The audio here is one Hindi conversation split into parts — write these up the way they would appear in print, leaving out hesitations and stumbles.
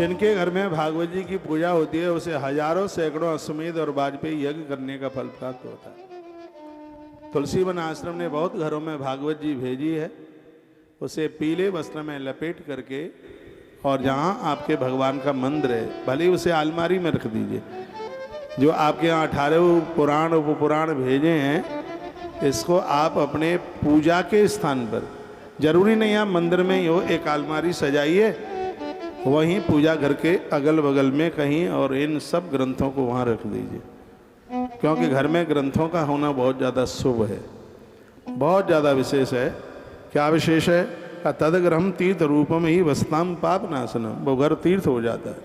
जिनके घर में भागवत जी की पूजा होती है उसे हजारों सैकड़ों अश्वमेध और वाजपेयी यज्ञ करने का फल प्राप्त होता है। तुलसी वन आश्रम ने बहुत घरों में भागवत जी भेजी है। उसे पीले वस्त्र में लपेट करके और जहाँ आपके भगवान का मंदिर है भले उसे अलमारी में रख दीजिए। जो आपके यहाँ 18 पुराण उपपुराण भेजे हैं इसको आप अपने पूजा के स्थान पर, जरूरी नहीं आप मंदिर में ही हो, एक अलमारी सजाइए, वहीं पूजा घर के अगल बगल में कहीं, और इन सब ग्रंथों को वहाँ रख दीजिए। क्योंकि घर में ग्रंथों का होना बहुत ज़्यादा शुभ है, बहुत ज़्यादा विशेष है। क्या विशेष है? तदग्रहम तीर्थ रूपम ही वस्ताम पाप नाशनम, वो घर तीर्थ हो जाता है।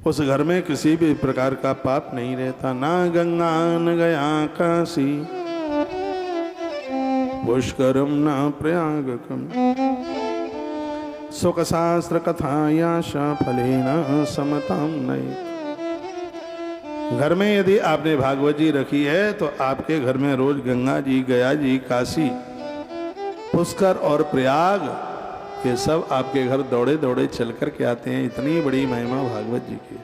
उस घर में किसी भी प्रकार का पाप नहीं रहता। ना गंगा न गया काशी, पुष्करम ना प्रयागकम, सुख शास्त्र कथायाशा फलेना समताम नहीं। घर में यदि आपने भागवत जी रखी है तो आपके घर में रोज गंगा जी, गया जी, काशी, पुष्कर और प्रयाग, ये सब आपके घर दौड़े दौड़े चल कर के आते हैं। इतनी बड़ी महिमा भागवत जी की,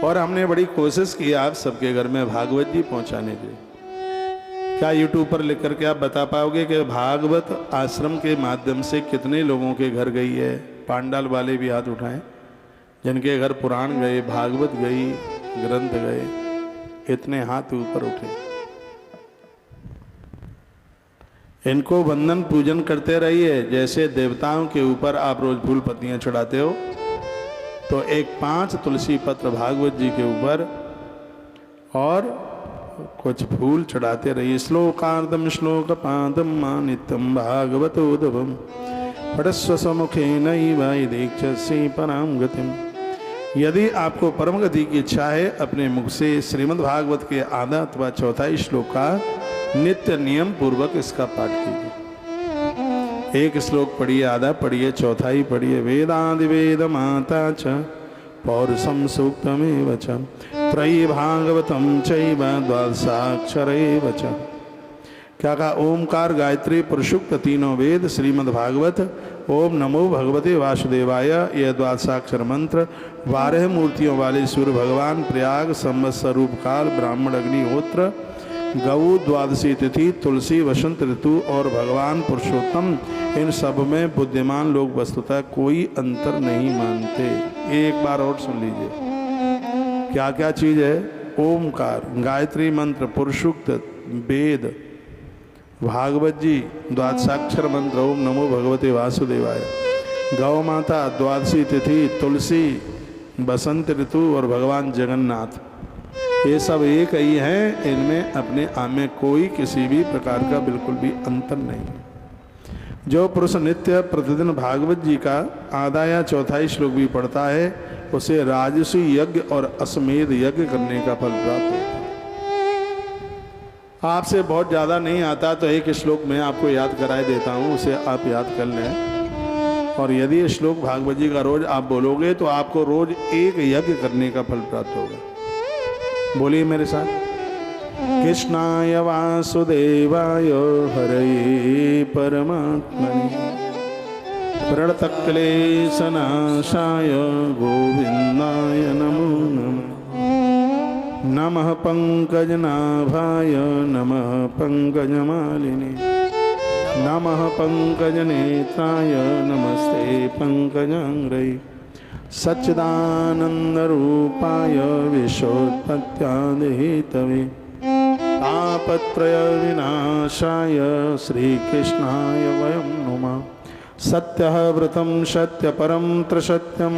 और हमने बड़ी कोशिश की आप सबके घर में भागवत जी पहुंचाने की। क्या यूट्यूब पर लिख करके आप बता पाओगे कि भागवत आश्रम के माध्यम से कितने लोगों के घर गई है? पांडाल वाले भी हाथ उठाएं, जिनके घर पुराण गए, भागवत गई, ग्रंथ गए, इतने हाथ ऊपर उठे। इनको वंदन पूजन करते रहिए। जैसे देवताओं के ऊपर आप रोज फूल पत्तियां चढ़ाते हो, तो एक 5 तुलसी पत्र भागवत जी के ऊपर और कुछ फूल चढ़ाते रहिए। श्लोकार्धम श्लोक पादम नित्यम भागवतोद्भवम पठस्व सम्मुखे नैव दीक्षसे परम गतिम। यदि आपको परम गति की इच्छा है, अपने मुख से श्रीमद् भागवत के आधा अथवा चौथाई श्लोक का नित्य नियम पूर्वक इसका पाठ कीजिए। एक श्लोक पढ़िए, आधा पढ़िए, चौथाई पढ़िए। वेदादि वेद माता च पौरुषम सूक्तमेव च त्रयी भागवतम चैव द्वादशाक्षरैव च। क्या कहा? ओमकार, गायत्री, पुरुषुक्त, तीनों वेद, श्रीमद् भागवत, ओम नमो भगवते वासुदेवाय, यह द्वादशाक्षर मंत्र, 12 मूर्तियों वाले सूर्य भगवान, प्रयाग, संवत्सर रूप काल, ब्राह्मण, अग्निहोत्र, गौ, द्वादशी तिथि, तुलसी, वसंत ऋतु और भगवान पुरुषोत्तम, इन सब में बुद्धिमान लोग वस्तुतः कोई अंतर नहीं मानते। एक बार और सुन लीजिए, क्या क्या चीज है? ओमकार, गायत्री मंत्र, पुरुषुक्त, वेद, भागवत जी, द्वादशाक्षर मंत्र, ओम नमो भगवते वासुदेवाय, गौ माता, द्वादशी तिथि, तुलसी, बसंत ऋतु और भगवान जगन्नाथ, ये सब एक ही हैं। इनमें अपने आप में कोई किसी भी प्रकार का बिल्कुल भी अंतर नहीं। जो पुरुष नित्य प्रतिदिन भागवत जी का आधा या चौथाई श्लोक भी पढ़ता है, उसे राजसी यज्ञ और अश्वमेध यज्ञ करने का फल प्राप्त होता है। आपसे बहुत ज़्यादा नहीं आता तो एक श्लोक मैं आपको याद कराए देता हूँ, उसे आप याद कर लें। और यदि ये श्लोक भागवत जी का रोज आप बोलोगे तो आपको रोज एक यज्ञ करने का फल प्राप्त होगा। बोलिए मेरे साथ। कृष्णाय वासुदेवाय हरये परमात्मने प्रणतक्लेशनाशाय गोविन्दाय नमो नमः। नमः पंकजनाभाय नमः पंकजमालिने नमः पंकजनेत्राय नमस्ते पंकजांग्रये सच्चिदानंदरूपाय विश्वोत्पत्त्यादिहेतवे तापत्रय विनाशाय श्रीकृष्णाय वयं नुमः। सत्यः व्रतं सत्यपरं त्रिसत्यं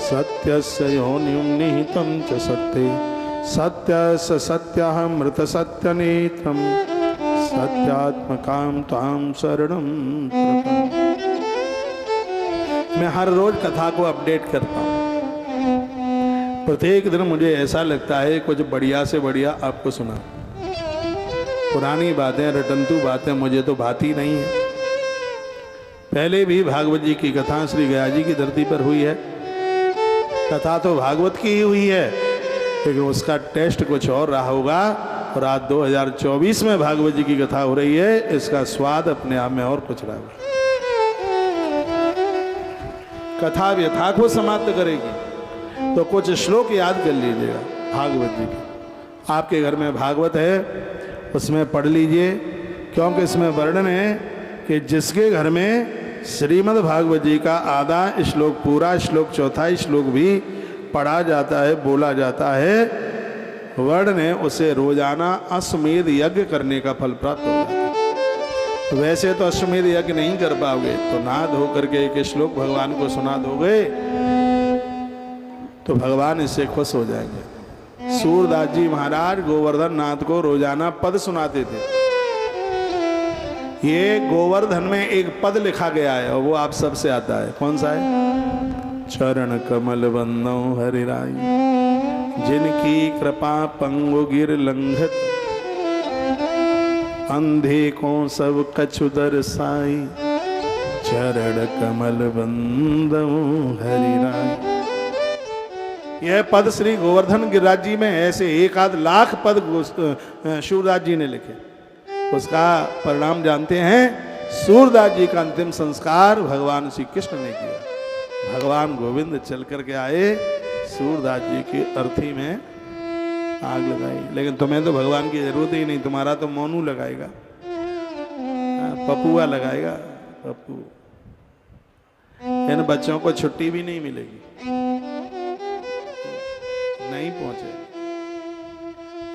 सत्यस्य योनिं निहितं च सत्ये सत्यस्य सत्यमृतसत्यनेत्रं सत्यात्मकां त्वां शरणं प्रपद्ये। मैं हर रोज कथा को अपडेट करता हूँ। प्रत्येक दिन मुझे ऐसा लगता है कुछ बढ़िया से बढ़िया आपको सुना। पुरानी बातें, रटंतु बातें मुझे तो भाती नहीं है। पहले भी भागवत जी की कथा श्री गया जी की धरती पर हुई है। कथा तो भागवत की ही हुई है, लेकिन उसका टेस्ट कुछ और रहा होगा। और आज 2024 में भागवत जी की कथा हो रही है, इसका स्वाद अपने आप में और कुछ रहा होगा। कथा व्यथा को समाप्त करेगी। तो कुछ श्लोक याद कर लीजिएगा भागवत जी के। आपके घर में भागवत है उसमें पढ़ लीजिए, क्योंकि इसमें वर्णन है कि जिसके घर में श्रीमद् भागवत जी का आधा श्लोक, पूरा श्लोक, चौथा श्लोक भी पढ़ा जाता है, बोला जाता है, वर्ण है उसे रोजाना अश्वमेध यज्ञ करने का फल प्राप्त हो जाता है। वैसे तो अश्वमेध यज्ञ नहीं कर पाओगे, तो नहा धो करके एक श्लोक भगवान को सुना दोगे तो भगवान इससे खुश हो जाएंगे। सूरदास जी महाराज गोवर्धन नाथ को रोजाना पद सुनाते थे। ये गोवर्धन में एक पद लिखा गया है और वो आप सबसे आता है। कौन सा है? चरण कमल बंदो हरिराई, जिनकी कृपा पंगु गिर लंघत, अंधे को सब कछु दर्शाई, चरण कमल बंदो हरिराई। यह पद श्री गोवर्धन गिरिराज जी में ऐसे 1 लाख पद सूरदास जी ने लिखे। उसका परिणाम जानते हैं, सूरदास जी का अंतिम संस्कार भगवान श्री कृष्ण ने किया। भगवान गोविंद चल करके आए, सूरदास जी की अर्थी में आग लगाई। लेकिन तुम्हें तो भगवान की जरूरत ही नहीं, तुम्हारा तो मोनू लगाएगा, पपुआ लगाएगा, पप्पू। इन बच्चों को छुट्टी भी नहीं मिलेगी, नहीं पहुंचे।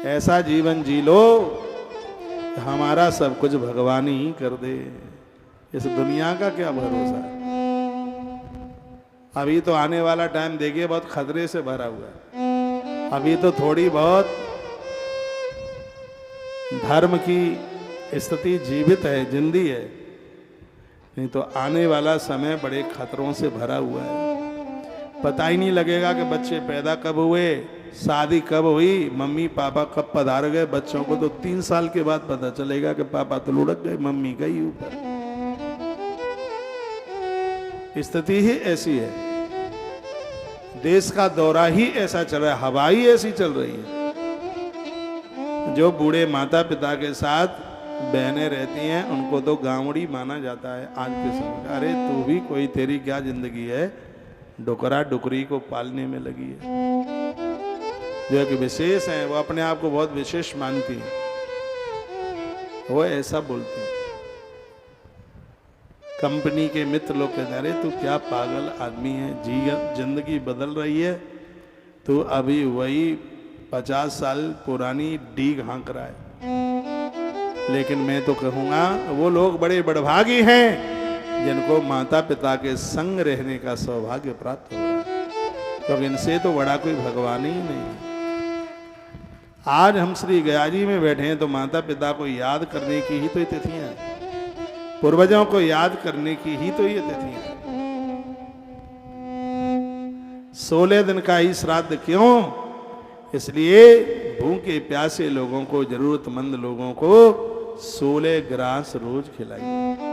ऐसा जीवन जी लो हमारा सब कुछ भगवान ही कर दे। इस दुनिया का क्या भरोसा है। अभी तो आने वाला टाइम देखिए बहुत खतरे से भरा हुआ है। अभी तो थोड़ी बहुत धर्म की स्थिति जीवित है, जिंदी है, नहीं तो आने वाला समय बड़े खतरों से भरा हुआ है। पता ही नहीं लगेगा कि बच्चे पैदा कब हुए, शादी कब हुई, मम्मी पापा कब पधार गए। बच्चों को तो 3 साल के बाद पता चलेगा कि पापा तो लुढ़क गए, मम्मी गई ऊपर। स्थिति ही ऐसी है, देश का दौरा ही ऐसा चल रहा है, हवा ही ऐसी चल रही है। जो बूढ़े माता पिता के साथ बहनें रहती हैं उनको तो गांवड़ी माना जाता है आज के समय। अरे तू भी कोई, तेरी क्या जिंदगी है, डुकरा डुकरी को पालने में लगी है। जो कि विशेष है, वो अपने आप को बहुत विशेष मानती है, वो ऐसा बोलती है। कंपनी के मित्र लोग कहते हैं अरे तू क्या पागल आदमी है, जिंदगी बदल रही है, तू अभी वही 50 साल पुरानी डीग हाँक रहा है। लेकिन मैं तो कहूँगा वो लोग बड़े बड़भागी हैं जिनको माता पिता के संग रहने का सौभाग्य प्राप्त हो रहा है, क्योंकि इनसे तो बड़ा कोई भगवान ही नहीं। आज हम श्री गया जी में बैठे हैं तो माता पिता को याद करने की ही तो ये तिथियां, पूर्वजों को याद करने की ही तो ये तिथियां। 16 दिन का ही श्राद्ध क्यों? इसलिए भूखे प्यासे लोगों को, जरूरतमंद लोगों को 16 ग्रास रोज खिलाइए।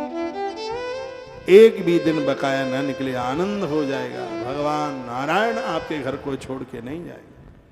एक भी दिन बकाया न निकले, आनंद हो जाएगा। भगवान नारायण आपके घर को छोड़ के नहीं जाएंगे।